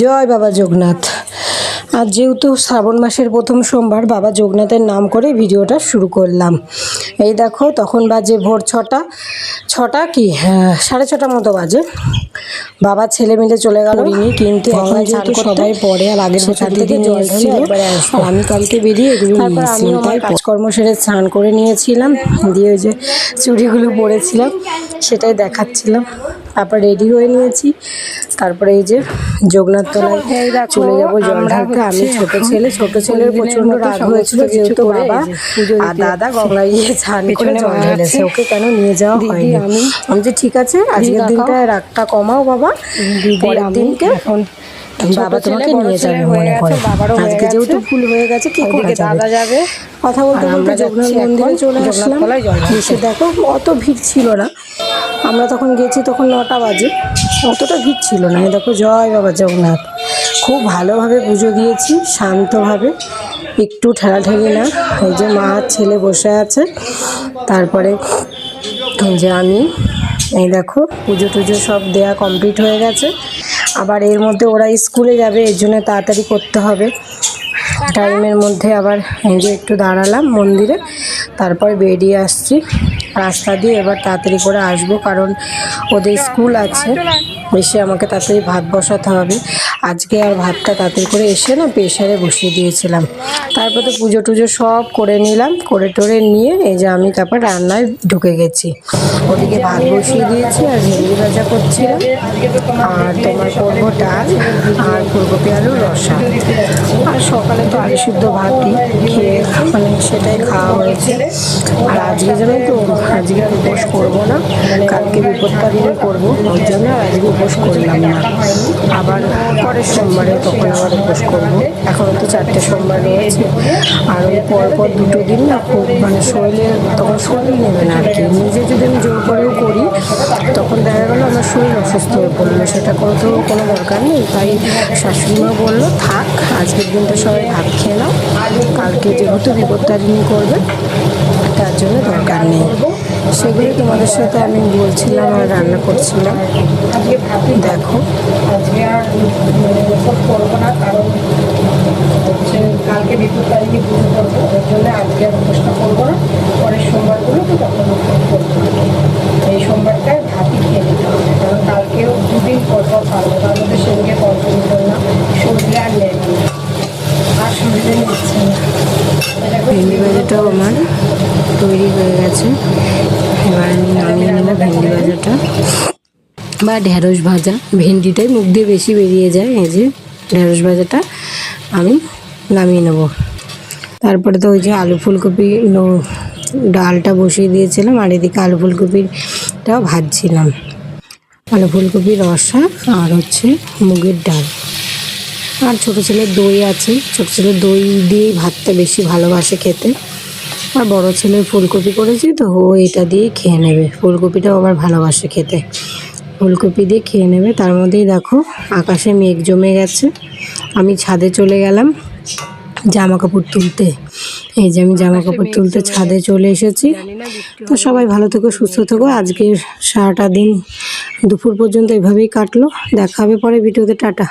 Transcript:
জয় বাবা যোগনাথ। আজ যেহেতু শ্রাবণ মাসের প্রথম সোমবার, বাবা যোগনাথের নাম করে ভিডিওটা শুরু করলাম। এই দেখো, তখন বাজে ভোর ছটা কি 6:30 মতো বাজে। বাবা ছেলে মিলে চলে গেল কিন্তু এখন যেহেতু সবাই পরে, আর আগের বছর থেকে জল ঢেলে একবারে আসবো। আমি কালকে বেরিয়ে এগুলো তারপর আমি আমার কাজকর্ম সেরে স্নান করে নিয়েছিলাম, দিয়ে ওই যে চুড়িগুলো পরেছিলাম সেটাই দেখাচ্ছিলাম। তারপর রেডি হয়ে নিয়েছি, তারপরে এই যে যোগনাথ তলায় চলে যাবো জল ঢালতে। আমি ছোট ছেলের প্রচন্ড রাগ হয়েছিল, যেহেতু বাবা আর দাদা গঙ্গায় গিয়ে স্নান করে জল ঢেলেছে, ওকে কেন নিয়ে যাওয়া হয়নি। আমি যে ঠিক আছে, আজকের দিনটায় রাগটা কমাও বাবা, পরের দিনকে এখন বাবা তোমাকে নিয়ে যাবে মনে করে। আজকে যেহেতু ভুল হয়ে গেছে, কি করে যাবে। কথা বলতে বলতে যোগনাথ মন্দিরে চলে আসলাম। এসে দেখো অত ভিড় ছিল না, আমরা তখন গেছি তখন 9টা বাজে, অতটা ভিড় ছিল না। দেখো জয় বাবা যোগনাথ, খুব ভালোভাবে পুজো দিয়েছি, শান্তভাবে, একটু ঠেলাঠেলি না। এই যে মা আর ছেলে বসে আছে, তারপরে যে আমি এই দেখো পুজো টুজো সব দেয়া কমপ্লিট হয়ে গেছে। আবার এর মধ্যে ওরা স্কুলে যাবে, এর জন্য তাড়াতাড়ি করতে হবে। টাইমের মধ্যে আবার এই যে একটু দাঁড়ালাম মন্দিরে, তারপর বেরিয়ে আসছি রাস্তা দিয়ে। এবার তাড়াতাড়ি করে আসবো, কারণ ওদের স্কুল আছে, এসে আমাকে তাড়াতাড়ি ভাত বসাতে হবে। আজকে আর ভাতটা তাড়াতাড়ি করে এসে না প্রেশারে বসিয়ে দিয়েছিলাম। তারপর তো পুজো টুজো সব করে নিলাম, করে টোরে নিয়ে এই যে আমি তারপর রান্নায় ঢুকে গেছি। ওদিকে ভাত বসিয়ে দিয়েছি আর ভেন্ডি ভাজা করছিলাম, আর তোমার করবো ডাল আর ফুলকপি আলুর রসা। আর সকালে তো আলু সিদ্ধ ভাতই খেয়ে মানে সেটাই খাওয়া হয়েছে। আর আজকে জানো তো, আজকে আর উপোস করবো না, কালকে বিপত্তারিণী করবো, ওই জন্য আর আজকে উপোস করলাম না। আবার পরের সোমবারে তখন আবার উপোস করবো। এখনও তো 4টে সোমবার রয়েছে, আর ওই পরপর 2টো দিন না খুব মানে শরীরে তখন শরীর নেবে না আর কি। নিজে যদি আমি জোর করেও করি, তখন দেখা গেলো আমার শরীর অসুস্থ হয়ে পড়লো, সেটা করতেও কোনো দরকার নেই। তাই শাশুড়িমা বললো থাক, আজকের দিনটা সবাই ভাত খেয়ে নাও, কালকে যেহেতু বিপত্তারিণী করবে তার জন্য দরকার নেই। সেগুলো তোমাদের সাথে আমি বলছিলাম আর রান্না করছিলাম। দেখো আজকে আর করবো না, কারণ কালকে বিপত্তারিণী পুজো করবো, ওর জন্য আজকে আর উপোসটা করবো না। পরের সোমবারগুলো তো তখন উপোস করবো। এই সোমবারটায় ভাতই খেয়ে নিতে হবে, কারণ কালকেও 2 দিন পরপর পারবো, তার মধ্যে সেদিকে পরপর করলাম, শরীরে আর নেই আর শরীরে নিচ্ছে না। ভেন্ডি ভাজাটাও আমার তৈরি হয়ে গেছে। এবার আমি নামিয়ে নেবো ভেন্ডি ভাজাটা, বা ঢেঁড়স ভাজা। ভেন্ডিটাই মুখ দিয়ে বেশি বেরিয়ে যায়। এই যে ঢেঁড়স ভাজাটা আমি নামিয়ে নেব। তারপরে তো ওই যে আলু ফুলকপি ডালটা বসিয়ে দিয়েছিলাম, আর এদিকে আলু ফুলকপিটাও ভাজছিলাম। আলু ফুলকপির রসা আর হচ্ছে মুগের ডাল। আর ছোটো ছেলের দই আছে, ছোটো ছেলের দই দিয়েই ভাতটা বেশি ভালোবাসে খেতে। আর বড় ছেলের ফুলকপি করেছি তো, ও এটা দিয়েই খেয়ে নেবে। ফুলকপিটাও আবার ভালোবাসে খেতে, ফুলকপি দিয়ে খেয়ে নেবে। তার মধ্যেই দেখো আকাশে মেঘ জমে গেছে। আমি ছাদে চলে গেলাম জামা কাপড় তুলতে। এই যে আমি জামা কাপড় তুলতে ছাদে চলে এসেছি। তো সবাই ভালো থেকো, সুস্থ থেকো। আজকের সারাটা দিন দুপুর পর্যন্ত এভাবেই কাটলো। দেখা হবে পরে ভিডিওতে, টাটা।